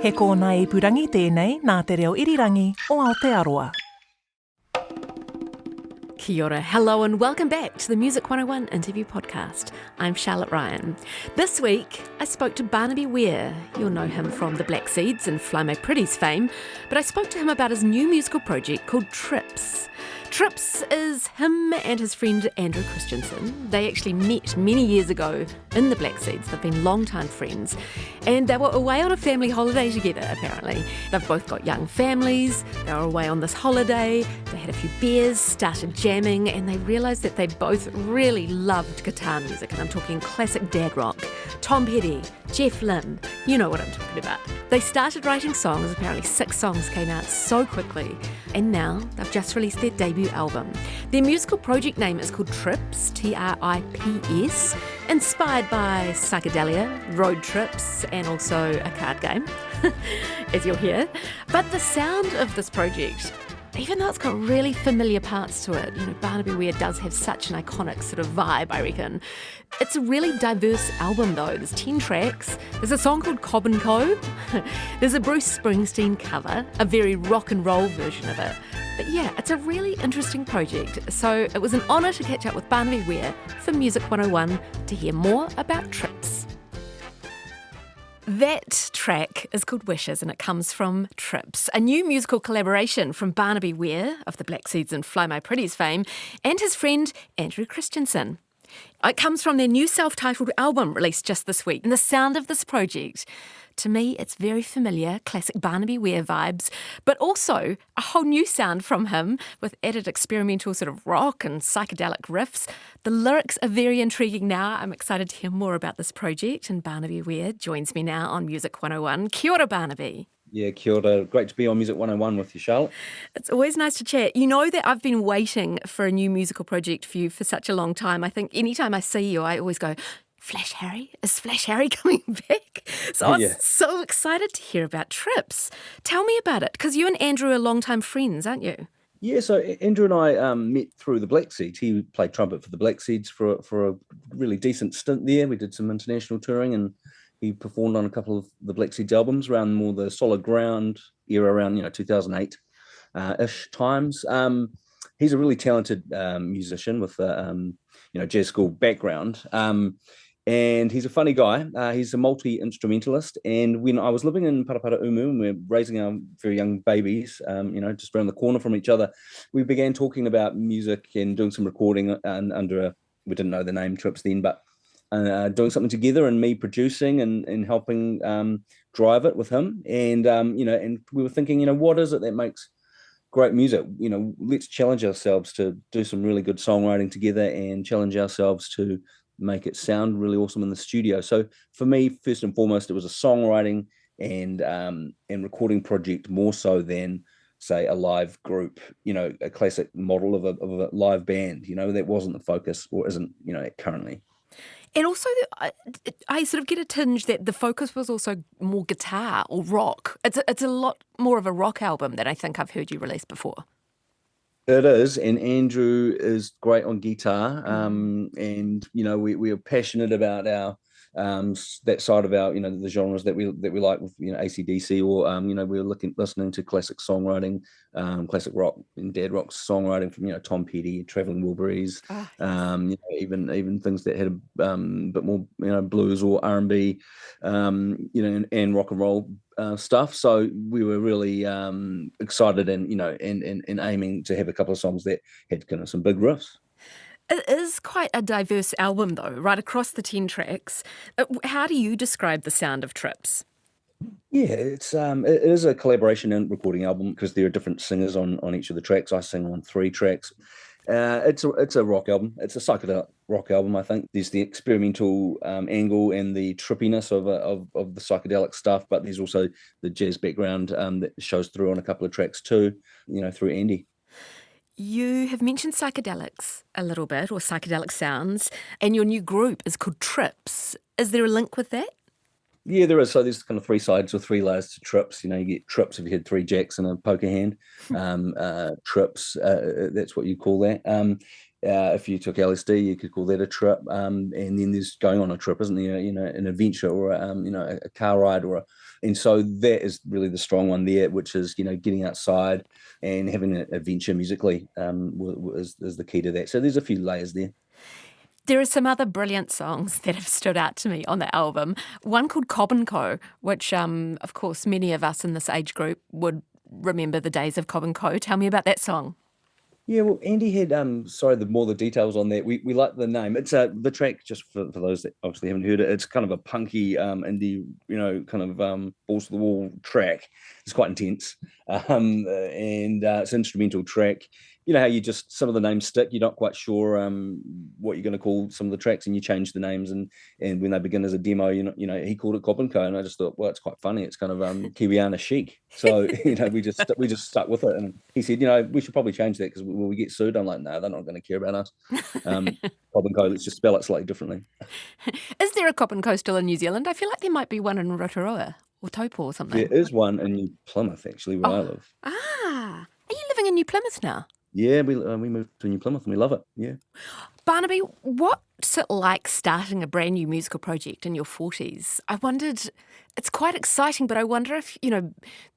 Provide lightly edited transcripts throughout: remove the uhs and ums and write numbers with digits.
He kōna e purangi tēnei nā te reo irirangi o Aotearoa. Kia ora, hello and welcome back to the Music 101 interview podcast. I'm Charlotte Ryan. This week, I spoke to Barnaby Weir. You'll know him from the Black Seeds and Fly My Pretties fame, but I spoke to him about his new musical project called TRiPS. TRiPS is him and his friend Andrew Christensen. They actually met many years ago in the Black Seeds. They've been long-time friends. And they were away on a family holiday together, apparently. They've both got young families. They were away on this holiday. They had a few beers, started jamming, and they realised that they both really loved guitar music. And I'm talking classic dad rock. Tom Petty, Jeff Lynne, you know what I'm talking about. They started writing songs. Apparently 6 songs came out so quickly. And now they've just released their debut album. Their musical project name is called TRiPS, T-R-I-P-S, inspired by psychedelia, road trips, and also a card game, as you'll hear. But the sound of this project, even though it's got really familiar parts to it, Barnaby Weir does have such an iconic sort of vibe, I reckon. It's a really diverse album though. There's 10 tracks. There's a song called Cobb & Co. There's a Bruce Springsteen cover, a very rock and roll version of it. But yeah, it's a really interesting project. So it was an honour to catch up with Barnaby Weir for Music 101 to hear more about TRiPS. That track is called Wishes and it comes from TRiPS, a new musical collaboration from Barnaby Weir of the Black Seeds and Fly My Pretties fame and his friend Andrew Christensen. It comes from their new self-titled album released just this week. And the sound of this project, to me, it's very familiar, classic Barnaby Weir vibes, but also a whole new sound from him with added experimental sort of rock and psychedelic riffs. The lyrics are very intriguing now. I'm excited to hear more about this project, and Barnaby Weir joins me now on Music 101. Kia ora, Barnaby. Yeah, kia ora. Great to be on Music 101 with you, Charlotte. It's always nice to chat. You know that I've been waiting for a new musical project for you for such a long time. I think anytime I see you, I always go, Flash Harry? Is Flash Harry coming back? So I was so excited to hear about TRiPS. Tell me about it, because you and Andrew are longtime friends, aren't you? Yeah, so Andrew and I met through the Black Seeds. He played trumpet for the Black Seeds for a really decent stint there. We did some international touring and he performed on a couple of the Black Seeds albums around more the solid ground era, around 2008-ish times. He's a really talented musician with jazz school background, and he's a funny guy. He's a multi-instrumentalist. And when I was living in Parapara Umu and we're raising our very young babies, just around the corner from each other, we began talking about music and doing some recording under we didn't know the name TRiPS then, but doing something together and me producing and helping drive it with him. And, and we were thinking, what is it that makes great music? Let's challenge ourselves to do some really good songwriting together and challenge ourselves to make it sound really awesome in the studio. So for me, first and foremost, it was a songwriting and recording project more so than, say, a live group, a classic model of a live band. That wasn't the focus, or isn't, currently. And also, I sort of get a tinge that the focus was also more guitar or rock. It's a lot more of a rock album than I think I've heard you release before. It is, and Andrew is great on guitar, and we are passionate about our that side of our the genres that we like with AC/DC, or we were listening to classic songwriting, classic rock and dad rock songwriting from Tom Petty, Traveling Wilburys, even things that had a bit more blues or R&B, and rock and roll stuff. So we were really excited and aiming to have a couple of songs that had kind of some big riffs. It is quite a diverse album, though, right across the 10 tracks. How do you describe the sound of TRiPS? Yeah, it is a collaboration and recording album because there are different singers on each of the tracks. I sing on 3 tracks. It's a rock album. It's a psychedelic rock album, I think. There's the experimental angle and the trippiness of the psychedelic stuff, but there's also the jazz background that shows through on a couple of tracks too, through Andy. You have mentioned psychedelics a little bit, or psychedelic sounds, and your new group is called TRiPS. Is there a link with that? Yeah, there is. So there's kind of 3 sides or 3 layers to TRiPS. You get TRiPS if you had 3 jacks and a poker hand. TRiPS, that's what you call that. If you took LSD, you could call that a trip. And then there's going on a trip, isn't there? An adventure or a car ride and so that is really the strong one there, which is getting outside and having an adventure musically is the key to that. So there's a few layers there. There are some other brilliant songs that have stood out to me on the album. One called Cobb & Co, which, of course, many of us in this age group would remember the days of Cobb & Co. Tell me about that song. Yeah, well, Andy had the details on that. We like the name. It's the track, just for those that obviously haven't heard it. It's kind of a punky indie, kind of balls to the wall track. It's quite intense, and it's an instrumental track. You know how you just some of the names stick. You're not quite sure what you're going to call some of the tracks, and you change the names. And when they begin as a demo, he called it Cobb & Co, and I just thought, well, it's quite funny. It's kind of Kiwiana chic. So we just stuck with it. And he said, we should probably change that because when we get sued, I'm like, no, they're not going to care about us. Cobb & Co, let's just spell it slightly differently. Is there a Cobb & Co still in New Zealand? I feel like there might be one in Rotorua or Taupo or something. There is one in New Plymouth, actually, where I live. Ah, are you living in New Plymouth now? Yeah, we moved to New Plymouth and we love it, yeah. Barnaby, what's it like starting a brand new musical project in your 40s? I wondered, it's quite exciting, but I wonder if,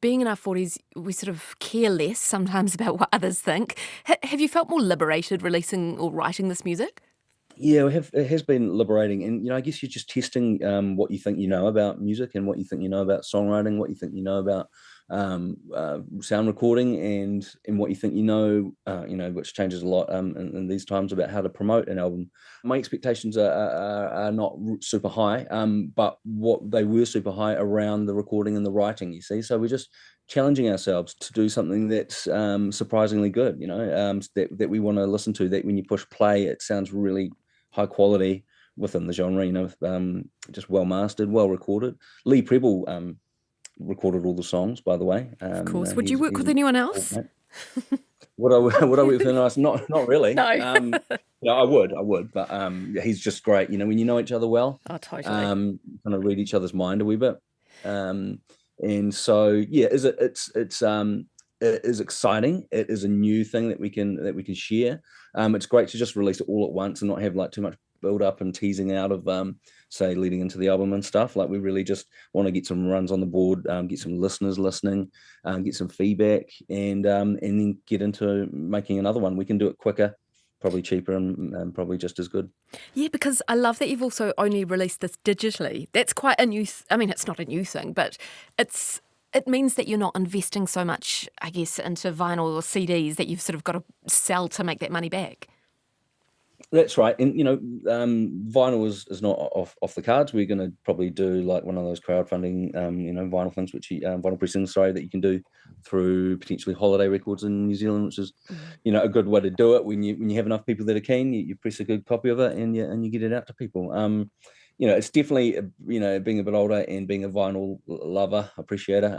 being in our 40s, we sort of care less sometimes about what others think. Have you felt more liberated releasing or writing this music? Yeah, it has been liberating. And, I guess you're just testing what you think you know about music and what you think you know about songwriting, what you think you know about sound recording and what you think which changes a lot in these times about how to promote an album. My expectations are not super high, but what they were super high around the recording and the writing, you see. So we're just challenging ourselves to do something that's surprisingly good, that we want to listen to, that when you push play, it sounds really high quality within the genre, just well mastered, well recorded. Lee Preble recorded all the songs, by the way. Of course. Would you work with anyone else? Would I work with anyone else? Not really. No. I would, but he's just great. When you know each other well, oh, totally. Kind of read each other's mind a wee bit. And so, yeah, it is exciting. It is a new thing that we can share. It's great to just release it all at once and not have like too much build up and teasing out of say leading into the album and stuff. Like we really just want to get some runs on the board, get some listeners listening, get some feedback, and then get into making another one. We can do it quicker, probably cheaper, and probably just as good. Yeah, because I love that you've also only released this digitally. That's quite a new it's not a new thing, but it means that you're not investing so much, I guess, into vinyl or CDs that you've sort of got to sell to make that money back. That's right. And, vinyl is not off the cards. We're going to probably do like one of those crowdfunding, vinyl things, vinyl pressing, that you can do through potentially Holiday Records in New Zealand, which is, a good way to do it. When you have enough people that are keen, you press a good copy of it and you get it out to people. It's definitely, being a bit older and being a vinyl lover, appreciator,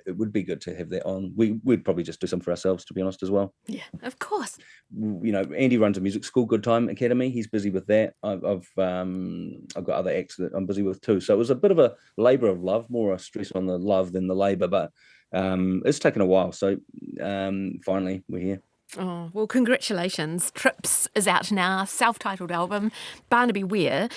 it would be good to have that on. We'd probably just do some for ourselves, to be honest, as well. Yeah, of course. Andy runs a music school, Good Time Academy. He's busy with that. I've got other acts that I'm busy with too. So it was a bit of a labour of love, more a stress on the love than the labour, but it's taken a while. So finally, we're here. Oh, well, congratulations. TRiPS is out now, self-titled album, Barnaby Weir.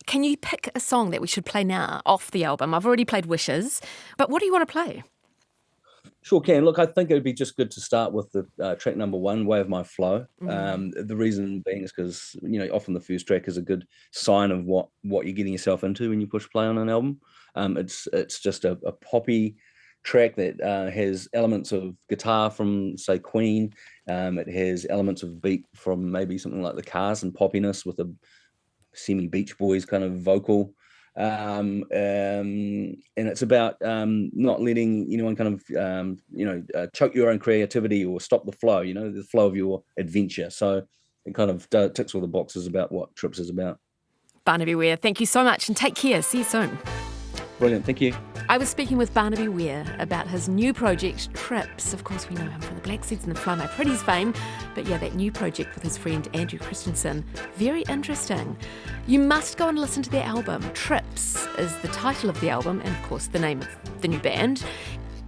Can you pick a song that we should play now off the album? I've already played Wishes, but what do you want to play? Sure can. Look, I think it would be just good to start with the track number 1, Way of My Flow. The reason being is because, often the first track is a good sign of what you're getting yourself into when you push play on an album. It's just a poppy track that has elements of guitar from, say, Queen. It has elements of beat from maybe something like the Cars and poppiness with a semi-Beach Boys kind of vocal, and it's about not letting anyone kind of choke your own creativity or stop the flow, the flow of your adventure. So it kind of ticks all the boxes about what TRiPS is about. Barnaby Weir, thank you so much and take care. See you soon. Brilliant, thank you. I was speaking with Barnaby Weir about his new project, TRiPS. Of course, we know him from the Black Seeds and the Fly My Pretties fame, but yeah, that new project with his friend Andrew Christensen, very interesting. You must go and listen to their album. TRiPS is the title of the album and, of course, the name of the new band.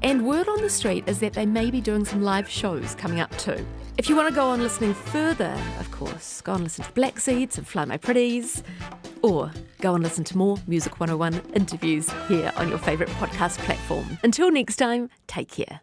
And word on the street is that they may be doing some live shows coming up too. If you want to go on listening further, of course, go and listen to Black Seeds and Fly My Pretties, or go and listen to more Music 101 interviews here on your favourite podcast platform. Until next time, take care.